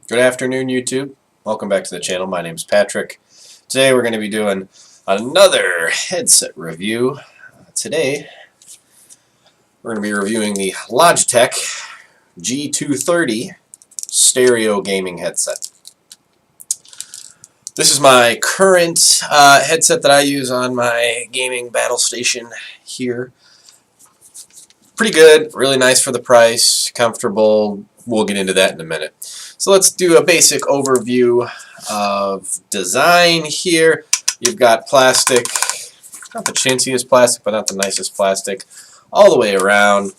Good afternoon, YouTube. Welcome back to the channel. My name's Patrick. Today we're going to be doing another headset review. Today we're going to be reviewing the Logitech G230 stereo gaming headset. This is my current headset that I use on my gaming battle station here. Pretty good, really nice for the price, comfortable. We'll get into that in a minute. So let's do a basic overview of design here. You've got plastic, not the chintziest plastic, but not the nicest plastic, all the way around.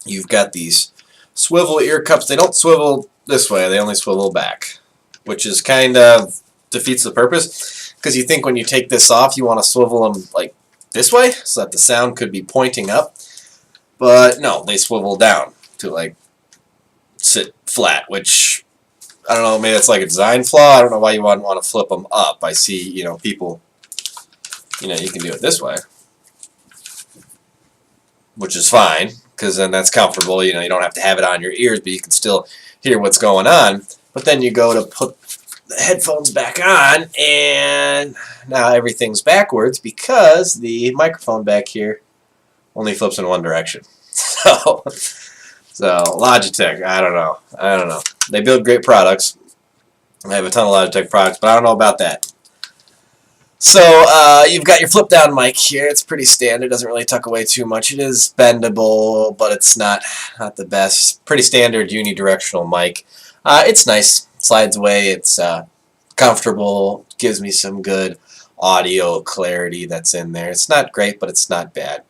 You've got these swivel ear cups. They don't swivel this way, they only swivel back, which is kind of defeats the purpose, because you think when you take this off you want to swivel them like this way so that the sound could be pointing up, but no, they swivel down to like sit flat, which I don't know, maybe it's like a design flaw. I don't know why you wouldn't want to flip them up. I see, people, you can do it this way, which is fine, because then that's comfortable. You don't have to have it on your ears, but you can still hear what's going on. But then you go to put the headphones back on, and now everything's backwards because the microphone back here only flips in one direction. So Logitech, I don't know. They build great products. I have a ton of Logitech products, but I don't know about that. So you've got your flip down mic here. It's pretty standard. Doesn't really tuck away too much. It is bendable, but it's not the best. Pretty standard unidirectional mic. It's nice. Slides away. It's comfortable. Gives me some good audio clarity that's in there. It's not great, but it's not bad.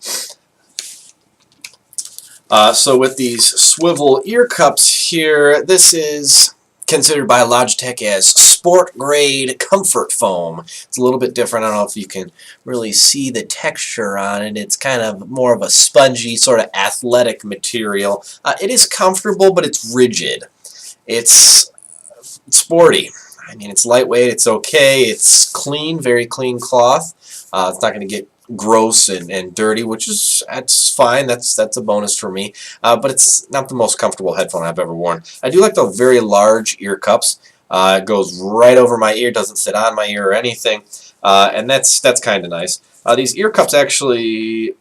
So with these swivel ear cups here, this is considered by Logitech as sport grade comfort foam. It's a little bit different. I don't know if you can really see the texture on it. It's kind of more of a spongy sort of athletic material. It is comfortable, but it's rigid. It's sporty. I mean, it's lightweight. It's okay. It's clean, very clean cloth. It's not going to get gross and dirty, which is that's fine. That's a bonus for me. But it's not the most comfortable headphone I've ever worn. I do like the very large ear cups. It goes right over my ear, doesn't sit on my ear or anything, and that's kind of nice. These ear cups actually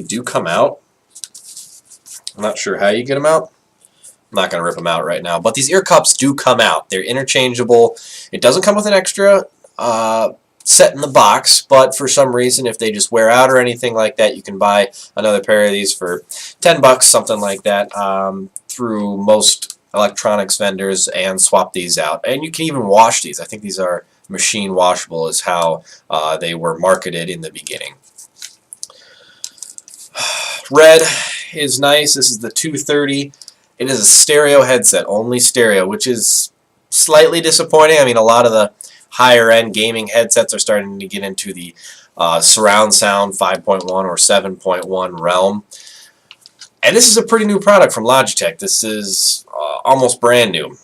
do come out. I'm not sure how you get them out. I'm not going to rip them out right now, but these ear cups do come out. They're interchangeable. It doesn't come with an extra set in the box, but for some reason, if they just wear out or anything like that, you can buy another pair of these for 10 bucks, something like that, through most electronics vendors, and swap these out. And you can even wash these. I think these are machine washable is how they were marketed in the beginning. Red is nice. This is the 230. It is a stereo headset, only stereo, which is slightly disappointing. I mean, a lot of the higher-end gaming headsets are starting to get into the surround sound 5.1 or 7.1 realm. And this is a pretty new product from Logitech. This is almost brand new.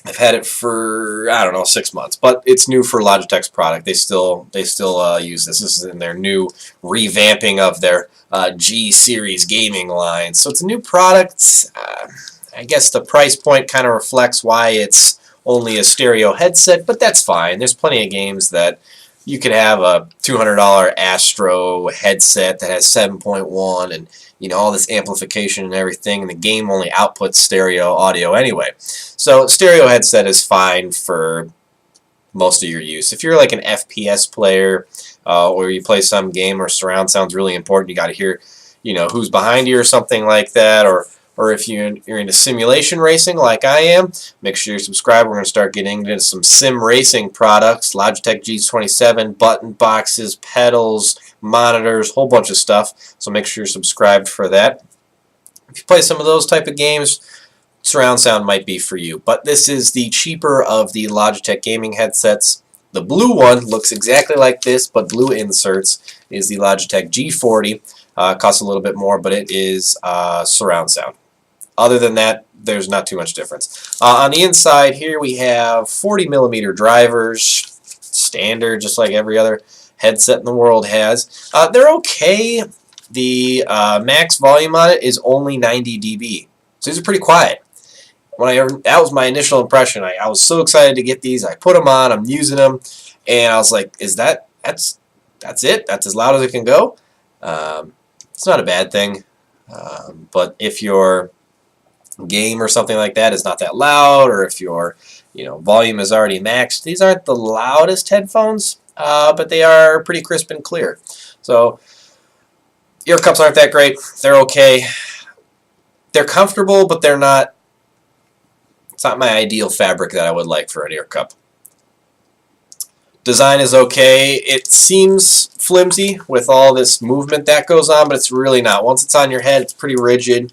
I've had it for, I don't know, 6 months, but it's new for Logitech's product. They still use this. This is in their new revamping of their G series gaming line. So it's a new product. I guess the price point kind of reflects why it's only a stereo headset, but that's fine. There's plenty of games that you could have a $200 Astro headset that has 7.1 and all this amplification and everything, and the game only outputs stereo audio anyway. So stereo headset is fine for most of your use. If you're like an FPS player or you play some game where surround sound's really important, you got to hear who's behind you or something like that, or if you're into simulation racing like I am, make sure you're subscribed. We're going to start getting into some sim racing products, Logitech G230, button boxes, pedals, monitors, whole bunch of stuff. So make sure you're subscribed for that. If you play some of those type of games, surround sound might be for you. But this is the cheaper of the Logitech gaming headsets. The blue one looks exactly like this, but blue inserts, is the Logitech G40. Costs a little bit more, but it is surround sound. Other than that, there's not too much difference. On the inside here, we have 40mm drivers, standard, just like every other headset in the world has. They're okay. The max volume on it is only 90 dB, so these are pretty quiet. that was my initial impression. I was so excited to get these. I put them on. I'm using them, and I was like, that's it? That's as loud as it can go? It's not a bad thing, but if your game or something like that is not that loud, or if your volume is already maxed, these aren't the loudest headphones, but they are pretty crisp and clear. So ear cups aren't that great. They're okay. They're comfortable, but they're not. It's not my ideal fabric that I would like for an ear cup. Design is okay. It seems flimsy with all this movement that goes on, but it's really not. Once it's on your head, it's pretty rigid.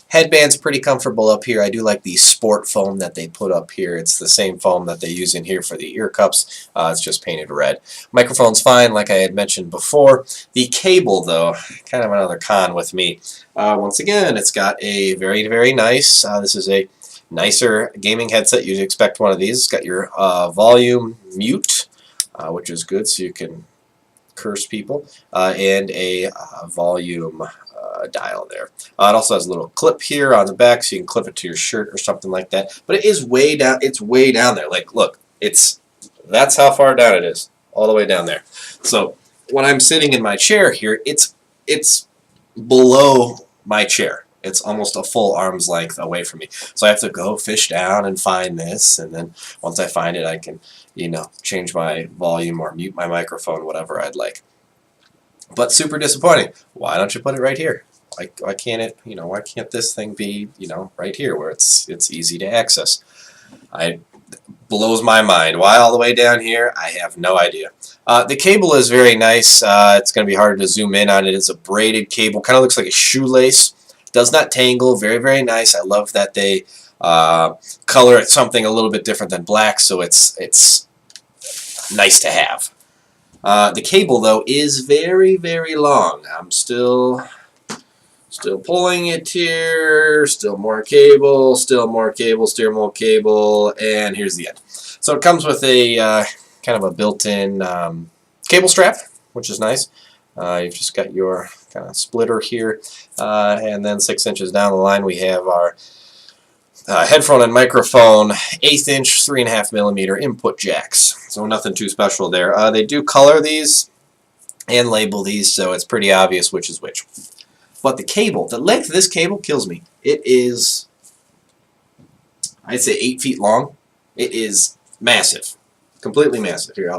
Headband's pretty comfortable up here. I do like the sport foam that they put up here. It's the same foam that they use in here for the ear cups. It's just painted red. Microphone's fine, like I had mentioned before. The cable, though, kind of another con with me. Once again, it's got a very, very nice, this is a nicer gaming headset. You'd expect one of these. It's got your volume mute, which is good, so you can curse people, and a volume dial there. It also has a little clip here on the back, so you can clip it to your shirt or something like that. But it is way down. It's way down there. Like, look, that's how far down it is, all the way down there. So when I'm sitting in my chair here, it's below my chair. It's almost a full arm's length away from me. So I have to go fish down and find this, and then once I find it, I can, change my volume or mute my microphone, whatever I'd like. But super disappointing. Why don't you put it right here? Why can't it, why can't this thing be, right here where it's easy to access? Blows my mind. Why all the way down here? I have no idea. The cable is very nice. It's going to be hard to zoom in on it. It's a braided cable. Kind of looks like a shoelace. Does not tangle. Very, very nice. I love that they color it something a little bit different than black, so it's nice to have. The cable, though, is very, very long. I'm still pulling it here. Still more cable. Still more cable. Still more cable. And here's the end. So it comes with a kind of a built-in cable strap, which is nice. You've just got your kind of splitter here, and then 6 inches down the line we have our headphone and microphone 1/8 inch 3.5 millimeter input jacks. So nothing too special there. They do color these and label these, so it's pretty obvious which is which. But the cable, the length of this cable kills me. It is, I'd say 8 feet long. It is massive, completely massive. Here,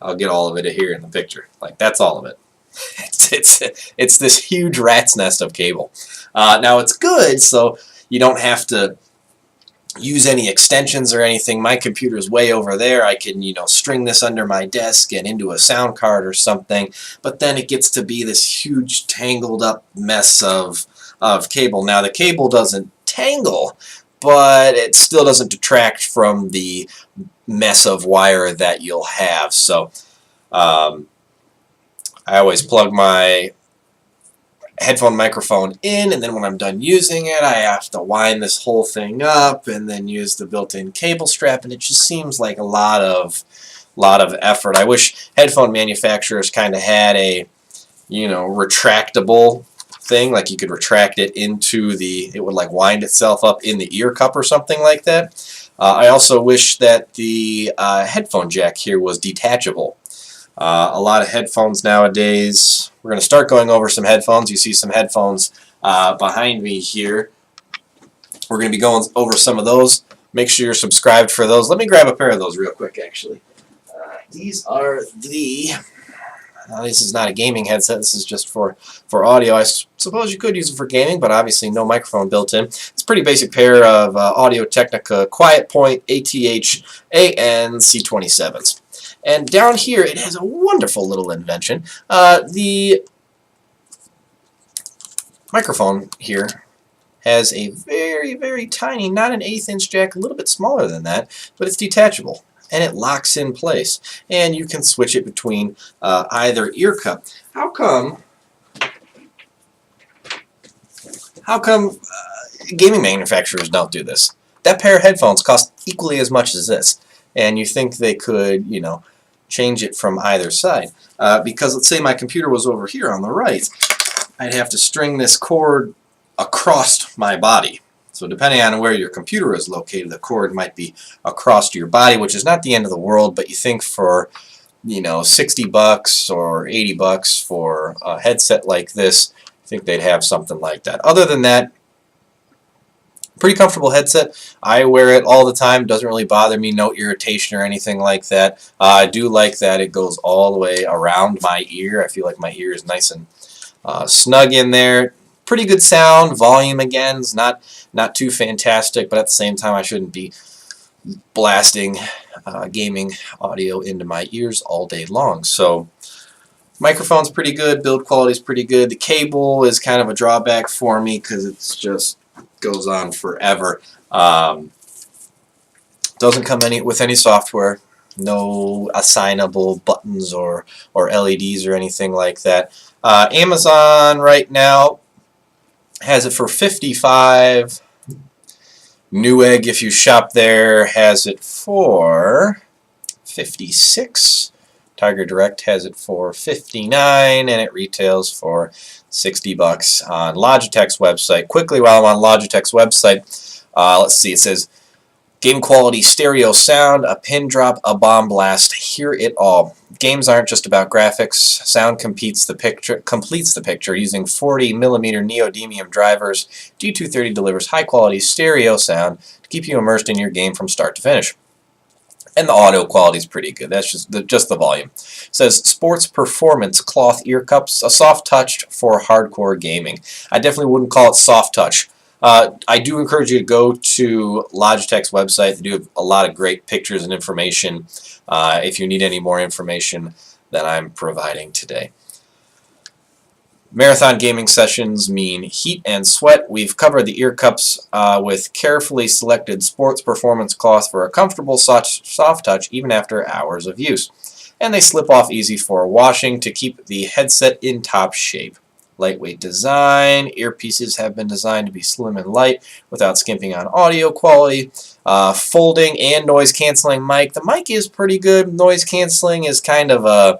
I'll get all of it here in the picture. Like, that's all of it. It's this huge rat's nest of cable. Now it's good, so you don't have to use any extensions or anything. My computer is way over there. I can, string this under my desk and into a sound card or something. But then it gets to be this huge tangled up mess of cable. Now the cable doesn't tangle, but it still doesn't detract from the mess of wire that you'll have. So I always plug my headphone microphone in, and then when I'm done using it, I have to wind this whole thing up and then use the built-in cable strap, and it just seems like a lot of effort. I wish headphone manufacturers kind of had a retractable thing, like you could retract it into it would like wind itself up in the ear cup or something like that. I also wish that the headphone jack here was detachable. A lot of headphones nowadays, we're going to start going over some headphones. You see some headphones behind me here. We're going to be going over some of those. Make sure you're subscribed for those. Let me grab a pair of those real quick, actually. These are this is not a gaming headset. This is just for audio. I suppose you could use it for gaming, but obviously no microphone built in. It's a pretty basic pair of Audio-Technica Quiet Point ATH AN C27s. And down here, it has a wonderful little invention. The microphone here has a very, very tiny, not an 1/8 inch jack, a little bit smaller than that, but it's detachable, and it locks in place. And you can switch it between either ear cup. How come gaming manufacturers don't do this? That pair of headphones cost equally as much as this, and you think they could, change it from either side. Because let's say my computer was over here on the right, I'd have to string this cord across my body. So depending on where your computer is located, the cord might be across your body, which is not the end of the world, but you think for, you know, $60 or $80 for a headset like this, I think they'd have something like that. Other than that, pretty comfortable headset. I wear it all the time. Doesn't really bother me. No irritation or anything like that. I do like that it goes all the way around my ear. I feel like my ear is nice and snug in there. Pretty good sound. Volume again is not too fantastic, but at the same time I shouldn't be blasting gaming audio into my ears all day long. So microphone's pretty good. Build quality's pretty good. The cable is kind of a drawback for me because it's just goes on forever. Doesn't come with any software. No assignable buttons or LEDs or anything like that. Amazon right now has it for $55. Newegg, if you shop there, has it for $56. Tiger Direct has it for $59, and it retails for $60 on Logitech's website. Quickly, while I'm on Logitech's website, let's see, it says game quality stereo sound, a pin drop, a bomb blast, hear it all. Games aren't just about graphics. Sound completes the picture using 40mm neodymium drivers. G230 delivers high quality stereo sound to keep you immersed in your game from start to finish. And the audio quality is pretty good. That's just the volume. It says sports performance cloth ear cups, a soft touch for hardcore gaming. I definitely wouldn't call it soft touch. I do encourage you to go to Logitech's website. They do have a lot of great pictures and information if you need any more information that I'm providing today. Marathon gaming sessions mean heat and sweat. We've covered the ear cups with carefully selected sports performance cloth for a comfortable soft touch even after hours of use. And they slip off easy for washing to keep the headset in top shape. Lightweight design. Earpieces have been designed to be slim and light without skimping on audio quality. Folding and noise canceling mic. The mic is pretty good. Noise canceling is kind of a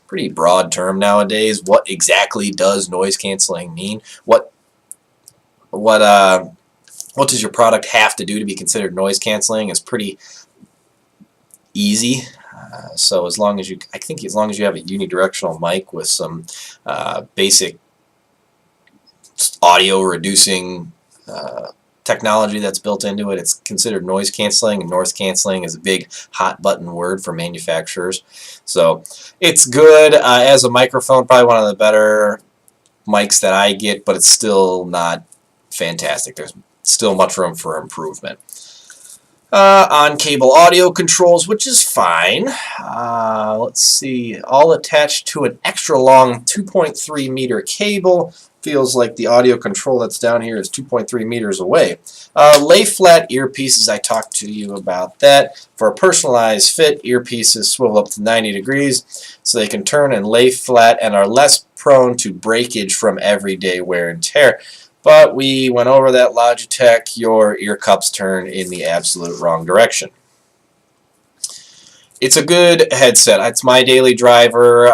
pretty broad term nowadays. What exactly does noise canceling mean? What does your product have to do to be considered noise canceling? Is pretty easy. So as long as you have a unidirectional mic with some basic audio reducing technology that's built into it, it's considered noise canceling, and noise canceling is a big hot button word for manufacturers. So it's good as a microphone, probably one of the better mics that I get, but it's still not fantastic. There's still much room for improvement. On cable audio controls, which is fine. Let's see, all attached to an extra long 2.3 meter cable. Feels like the audio control that's down here is 2.3 meters away. Lay flat earpieces, I talked to you about that. For a personalized fit, earpieces swivel up to 90 degrees so they can turn and lay flat and are less prone to breakage from everyday wear and tear. But we went over that, Logitech. Your ear cups turn in the absolute wrong direction. It's a good headset. It's my daily driver.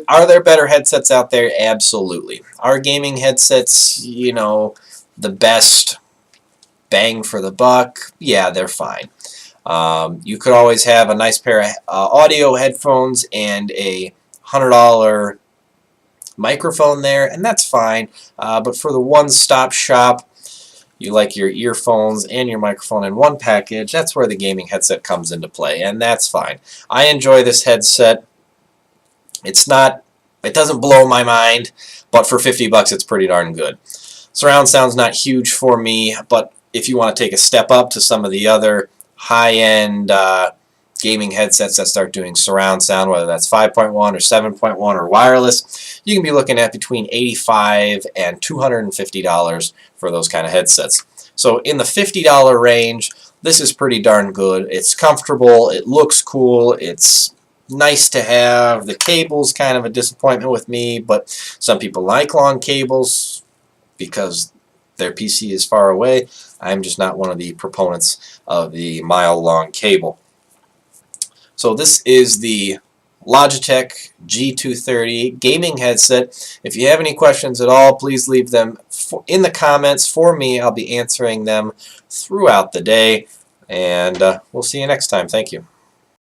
Are there better headsets out there? Absolutely. Are gaming headsets, you know, the best bang for the buck? Yeah, they're fine. You could always have a nice pair of audio headphones and a $100 microphone there, and that's fine. But for the one-stop shop, you like your earphones and your microphone in one package, that's where the gaming headset comes into play, and that's fine. I enjoy this headset. It doesn't blow my mind, but for $50 it's pretty darn good. Surround sound's not huge for me, but if you want to take a step up to some of the other high-end gaming headsets that start doing surround sound, whether that's 5.1 or 7.1 or wireless, you can be looking at between $85 and $250 for those kind of headsets. So in the $50 range, this is pretty darn good. It's comfortable, it looks cool, it's nice to have. The cable's kind of a disappointment with me, but some people like long cables because their PC is far away. I'm just not one of the proponents of the mile-long cable. So this is the Logitech G230 gaming headset. If you have any questions at all, please leave them in the comments for me. I'll be answering them throughout the day, and we'll see you next time. Thank you.